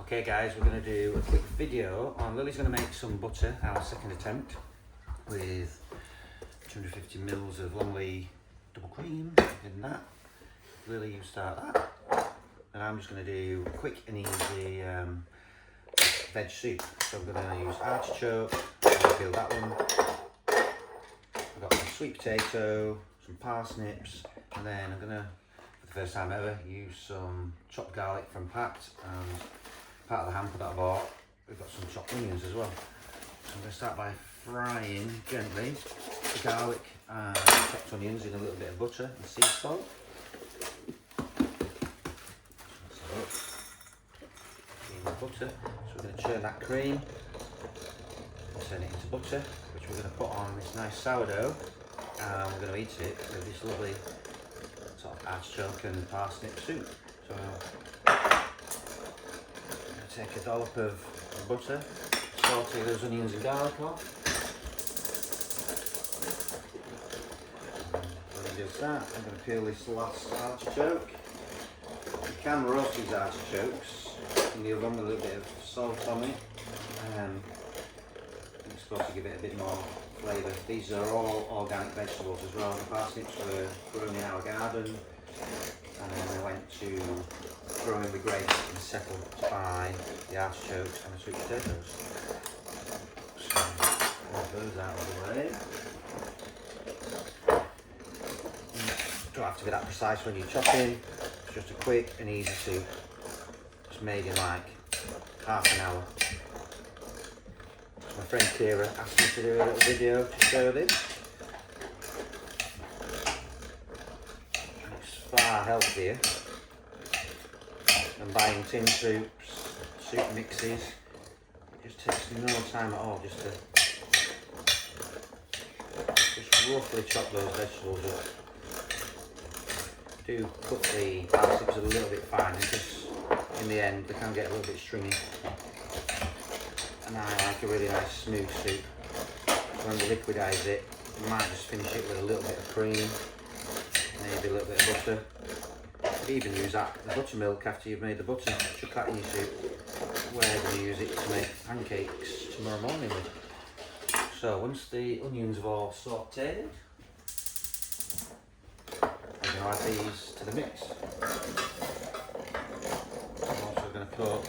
Okay guys, we're going to do a quick video on Lily's going to make some butter, our second attempt, with 250 mils of Longley double cream in that. Lily, you start that. And I'm just going to do a quick and easy veg soup. So I'm going to use artichoke, I'll peel that one. I've got some sweet potato, some parsnips, and then I'm going to, for the first time ever, use some chopped garlic from Pat, and part of the hamper that I bought, we've got some chopped onions as well. So I'm going to start by frying gently the garlic and chopped onions in a little bit of butter and sea salt. Butter. So we're going to churn that cream and turn it into butter, which we're going to put on this nice sourdough, and we're going to eat it with this lovely sort of artichoke and parsnip soup. So I'm going to take a dollop of butter, saute those onions and garlic off. When it does that, I'm going to peel this last artichoke. You can roast these artichokes in the oven with a little bit of salt on it. It's supposed to give it a bit more flavour. These are all organic vegetables as well. The parsnips were grown in our garden, and then they went to growing with grapes and settled by the artichokes and the sweet potatoes. So move those out of the way. You don't have to be that precise when you're chopping. It's just a quick and easy soup. It's made in like half an hour. My friend Kira asked me to do a little video to show this. It's far healthier than buying tin soups, soup mixes. It just takes no time at all just to roughly chop those vegetables up. Do cut the parsnips a little bit finer, because in the end they can get a little bit stringy. And I like a really nice smooth soup. So when we liquidise it, you might just finish it with a little bit of cream, maybe a little bit of butter. You could even use that, the buttermilk, after you've made the butter. Chuck that in your soup. We're going to use it to make pancakes tomorrow morning with. So once the onions have all sautéed, I'm going to add these to the mix. I'm also going to put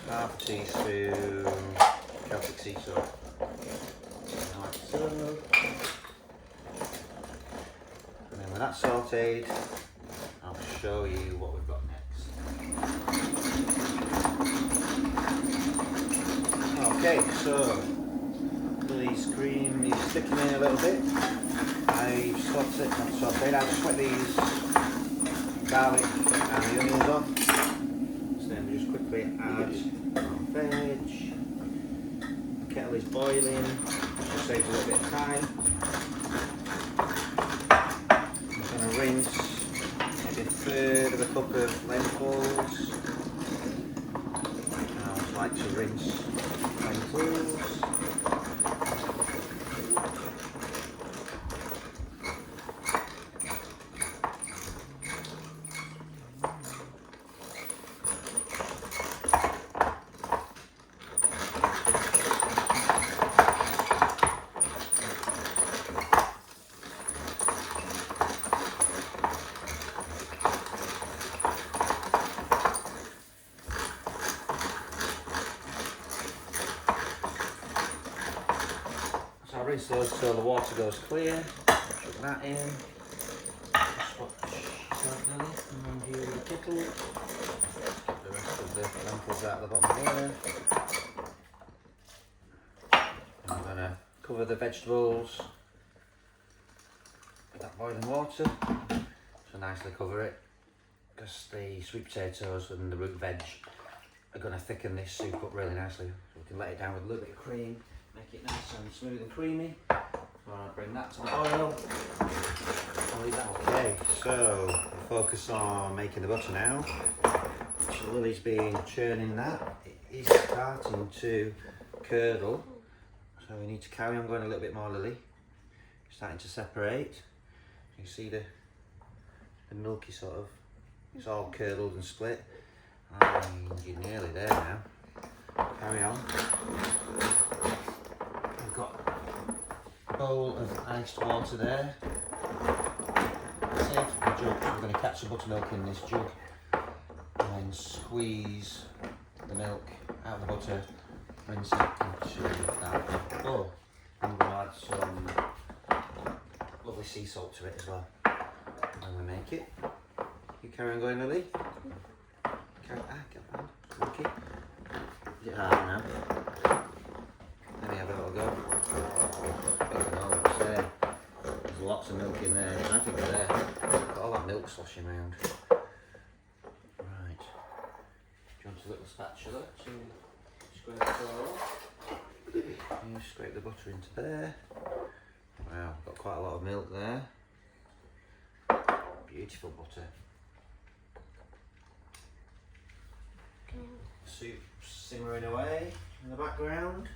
half a teaspoon Celtic sea salt, like so. And then when that's sautéed, I'll show you what we've got next. Okay, so Lily's cream is thickening a little bit. I've sautéed, I've sweat these garlic and the onions off. So then we just quickly add our veg. The kettle is boiling, just saves a little bit of time. I'm going to rinse maybe a third of a cup of lentils. I always like to rinse lentils. I'll rinse those till the water goes clear. Chuck that in. Swatch that Lily around here in the kettle. Get the rest of the lentils out the bottom here. I'm going to cover the vegetables with that boiling water. So nicely cover it, because the sweet potatoes and the root veg are going to thicken this soup up really nicely. So we can let it down with a little bit of cream. Make it nice and smooth and creamy. I'll bring that to the boil. I'll leave that. Okay, so we'll focus on making the butter now. So Lily's been churning that. It is starting to curdle, so we need to carry on going a little bit more, Lily. It's starting to separate. You see the milky sort of, it's all curdled and split. And you're nearly there now. carry on. We've got a bowl of iced water there. Save the jug. We're going to catch the buttermilk in this jug and then squeeze the milk out of the butter, rinse it into that bowl. I'm going to add some lovely sea salt to it as well when we make it. You carry on going, Lily? Get around. Okay. Is it hard now? Let me have a little go. Oh, it's there. There's lots of milk in there. I think they're there. Got all that milk sloshing around. Right. Do you want a little spatula to scrape it all off? You scrape the butter into there. Wow, got quite a lot of milk there. Beautiful butter. Soup simmering away in the background.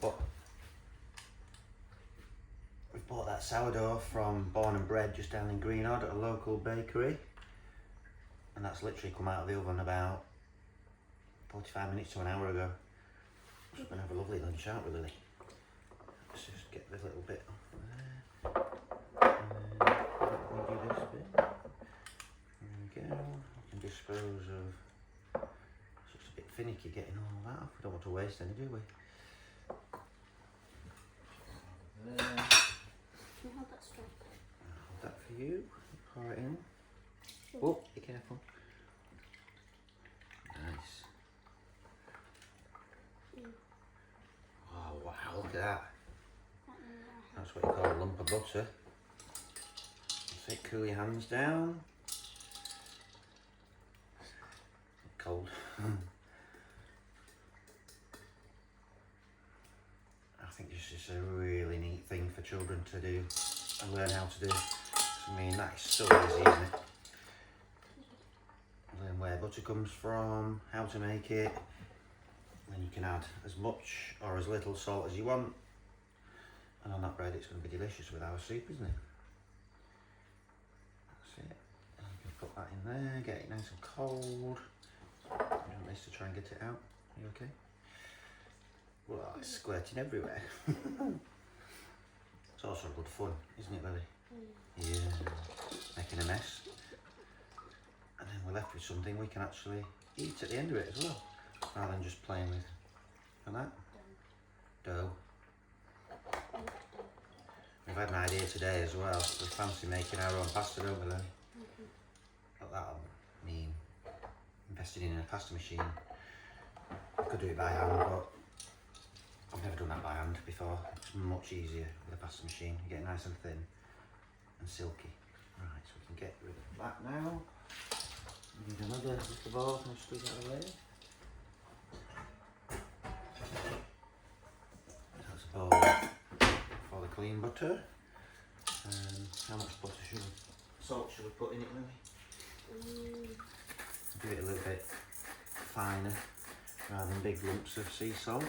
But we've bought that sourdough from Born and Bread just down in Greenwood at a local bakery, and that's literally come out of the oven about 45 minutes to an hour ago. So we're going to have a lovely lunch, aren't we, Lily? Let's just get this little bit off there. We do this bit. There we go. I can dispose of. It's just a bit finicky getting all that off. We don't want to waste any, do we? There. Can you hold that strap? I'll hold that for you. Pour it in. Oh, be careful. Nice. Oh wow, look at that. That's what you call a lump of butter. That's it, cool your hands down. Cold. I think this is a really neat thing for children to do and learn how to do. I mean, that is so easy, isn't it? Learn where butter comes from, how to make it, then you can add as much or as little salt as you want, and on that bread it's going to be delicious with our soup, isn't it? That's it. And you can put that in there, get it nice and cold. You want this to try and get it out? Are you okay? Well, it's squirting everywhere. It's also good fun, isn't it, Lily? Yeah, making a mess. And then we're left with something we can actually eat at the end of it as well, rather than just playing with that. Dough. We've had an idea today as well. We fancy making our own pasta, don't we, Lily? But that'll mean investing in a pasta machine. I could do it by hand, but I've never done that by hand before. It's much easier with a pasta machine. You get it nice and thin and silky. Right, so we can get rid of that now. We need another little bowl. Can I squeeze that away? That's a bowl for the clean butter. How much butter salt should we put in it, Lily? Do it a little bit finer rather than big lumps of sea salt.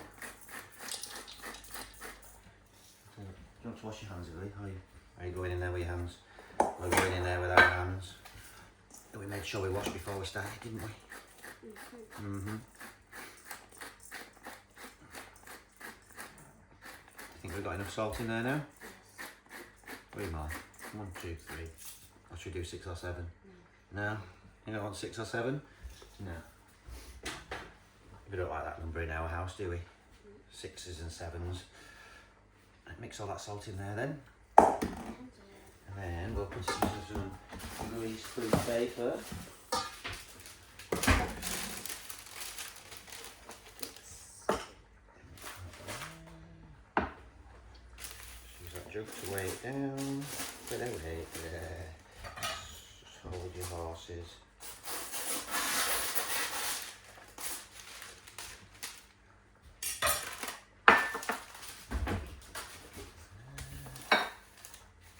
Do you want to wash your hands, Lily? Are you going in there with your hands? We're going in there with our hands. We made sure we washed before we started, didn't we? Mm-hmm. I think we've got enough salt in there now. 3 more. 1, 2, 3. Or should we do 6 or 7? No? You don't want 6 or 7? No. We don't like that number in our house, do we? 6s and 7s. Mix all that salt in there then. And then we'll put some grease-proof paper. Use that jug to weigh it down. Put it away there. Just hold your horses.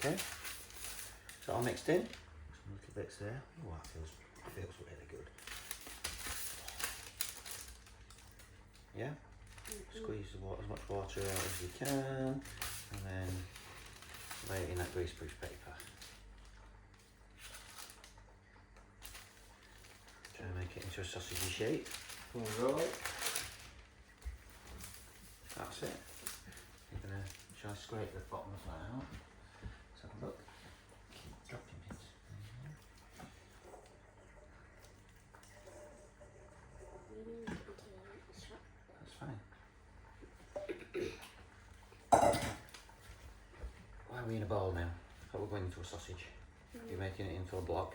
Okay, it's all mixed in. Some little bits there. Oh, that feels really good. Yeah? Squeeze as much water out as you can, and then lay it in that greaseproof paper. Try and make it into a sausagey shape. Full roll. That's it. You're gonna try to scrape the bottom of that out. Let's have a look. Keep dropping bits. That's fine. Why are we in a bowl now? But we're going into a sausage. You're making it into a block.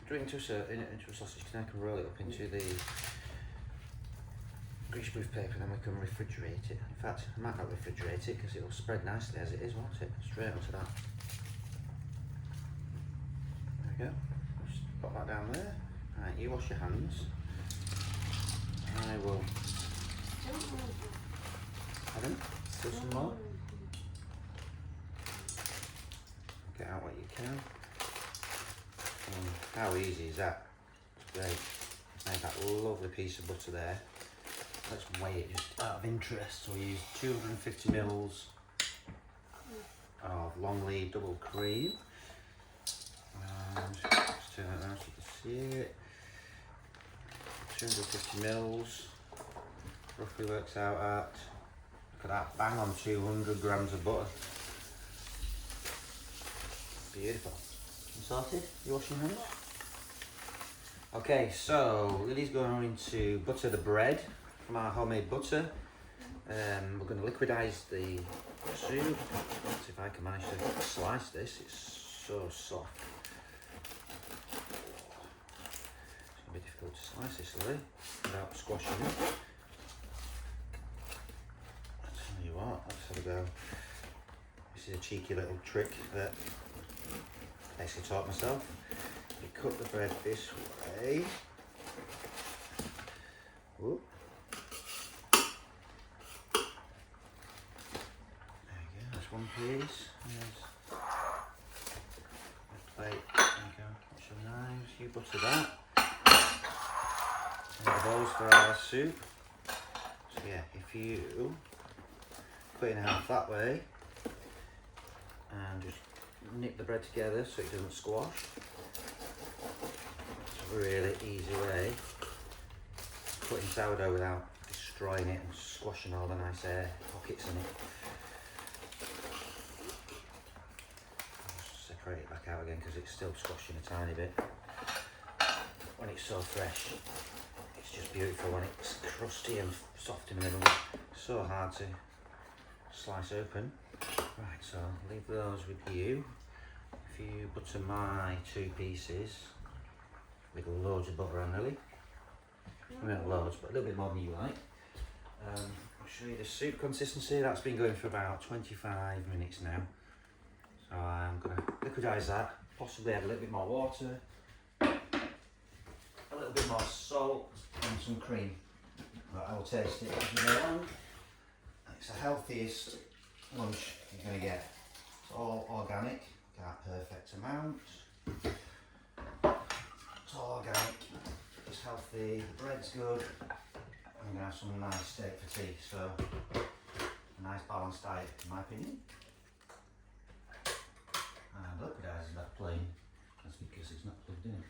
Do it into a sausage, then I can roll it up into the greaseproof paper, and then we can refrigerate it. In fact, I might not refrigerate it because it'll spread nicely as it is, won't it? Straight onto that. There we go. Just put that down there. Right, you wash your hands. I will. Pardon? Still some more? Get out what you can. How easy is that? It's great. Made that lovely piece of butter there. Let's weigh it just out of interest. So we use 250 mils of long lead double cream. And just turn it around so you can see it. 250 mils roughly works out at, look at that, bang on 200 grams of butter. Beautiful. You sorted? You washing your hands? Okay, so Lily's going to butter the bread from our homemade butter. We're going to liquidize the soup. Let's see if I can manage to slice this. It's so soft. It's going to be difficult to slice this, Lily, without squashing it. I'll tell you what, let's have a go. This is a cheeky little trick that I basically taught myself. You cut the bread this way. Whoop. There you go, that's one piece. There's a plate. There you go. Watch your knives. You butter that. And the bowls for our soup. So yeah, if you cut it in half that way and just knit the bread together so it doesn't squash. It's a really easy way of putting sourdough without destroying it and squashing all the nice air pockets in it. Just separate it back out again because it's still squashing a tiny bit. When it's so fresh, it's just beautiful. When it's crusty and soft in the middle, so hard to slice open. Right, so I'll leave those with you. If you butter my two pieces with loads of butter on, Lily. Not loads, but a little bit more than you like. I'll show you the soup consistency. That's been going for about 25 minutes now. So I'm going to liquidize that, possibly add a little bit more water, a little bit more salt and some cream. Right, I will taste it as we go along. It's the healthiest lunch you're going to get. It's all organic, got perfect amount. It's all organic, it's healthy, the bread's good. I'm going to have some nice steak for tea, so a nice balanced diet in my opinion. And liquidizing that plain, that's because it's not plugged in.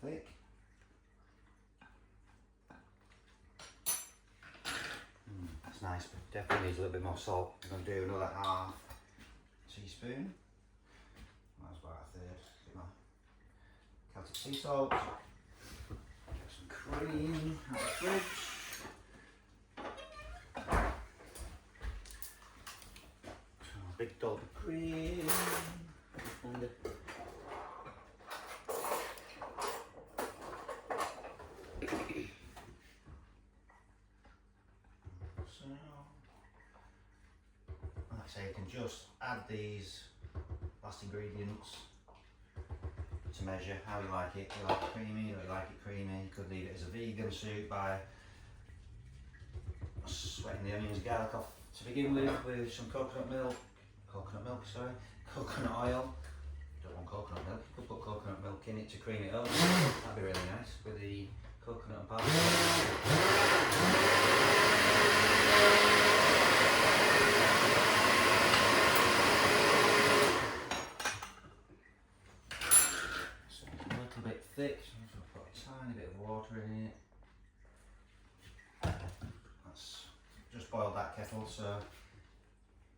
Thick. That's nice, but definitely needs a little bit more salt. I'm going to do another half teaspoon. That's about a third. Get my Celtic sea salt. Get some cream out of the fridge. So a big dollop of cream. So you can just add these last ingredients to measure how you like it. You like it creamy, or you like it creamy. You could leave it as a vegan soup by sweating the onions and garlic off To begin with some coconut oil. Don't want coconut milk, you could put coconut milk in it to cream it up. That'd be really nice with the coconut and parsnip. So it's a little bit thick, so I'm just going to put a tiny bit of water in it. That's just boiled that kettle, so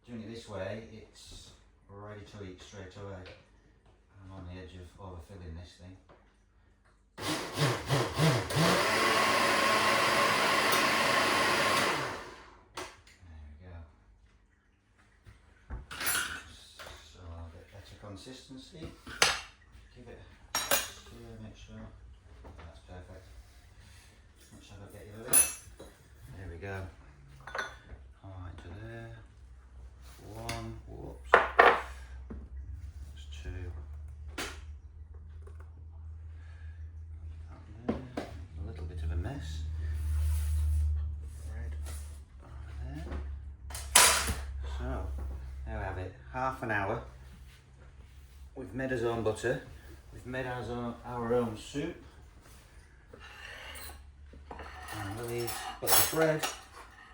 doing it this way, it's ready to eat straight away. I'm on the edge of overfilling this thing. There we go. So I'll get better consistency. Give it a stir, make sure. That's perfect. Make sure I don't get you with it. There we go. Alright, to there. One, whoops. That's two. That there. A little bit of a mess. Bread over there. So, there we have it. Half an hour. We've made our own butter. We've made our own soup. And Lily's got the bread.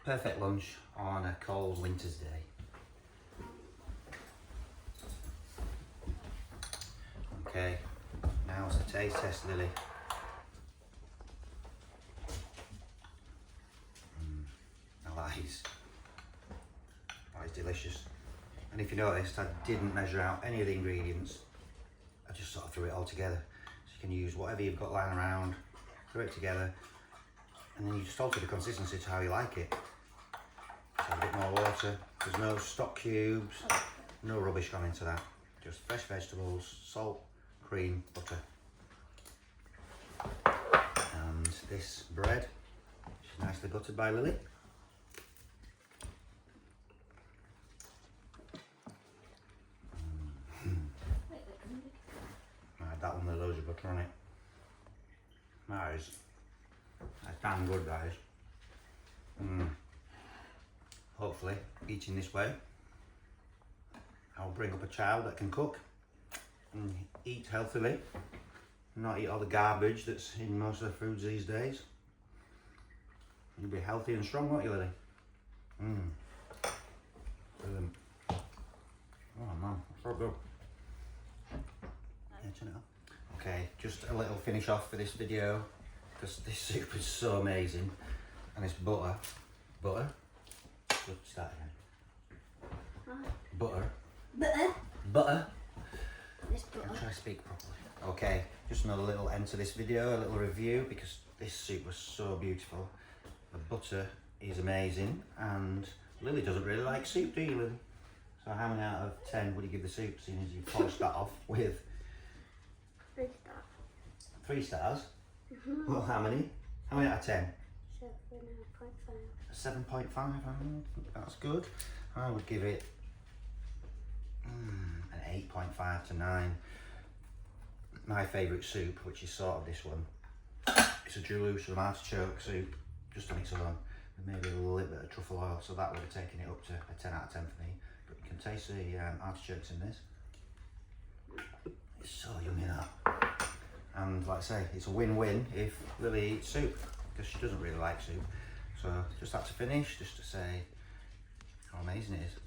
Perfect lunch on a cold winter's day. Okay, now's the taste test, Lily. That is delicious. And if you noticed, I didn't measure out any of the ingredients. I just sort of threw it all together. So you can use whatever you've got lying around, throw it together, and then you just alter the consistency to how you like it. So a bit more water. There's no stock cubes, no rubbish gone into that. Just fresh vegetables, salt, cream, butter. And this bread, which is nicely buttered by Lily. I had that one with loads of butter on it. That's damn good, that is. Hopefully, eating this way, I'll bring up a child that can cook and eat healthily, not eat all the garbage that's in most of the foods these days. You'll be healthy and strong, won't you, Lily? Brilliant. Oh man, that's so good. Yeah, turn it on. Okay, just a little finish off for this video, because this soup is so amazing, and it's butter. Good, start again. Butter. This butter. I'll try to speak properly. Okay, just another little end to this video, a little review, because this soup was so beautiful. The butter is amazing, and Lily doesn't really like soup, do you, Lily? So how many out of 10 would you give the soup, seeing as you polished that off with 3 stars. 3 stars? Well, how many? How many out of 10? 7.5. 7.5, that's good. I would give it an 8.5 to 9. My favourite soup, which is sort of this one, it's a Jerusalem artichoke soup, just on its own, with maybe a little bit of truffle oil, so that would have taken it up to a 10 out of 10 for me. But you can taste the artichokes in this. It's so yummy, that. And like I say, it's a win-win if Lily eats soup, because she doesn't really like soup. So just had to finish, just to say how amazing it is.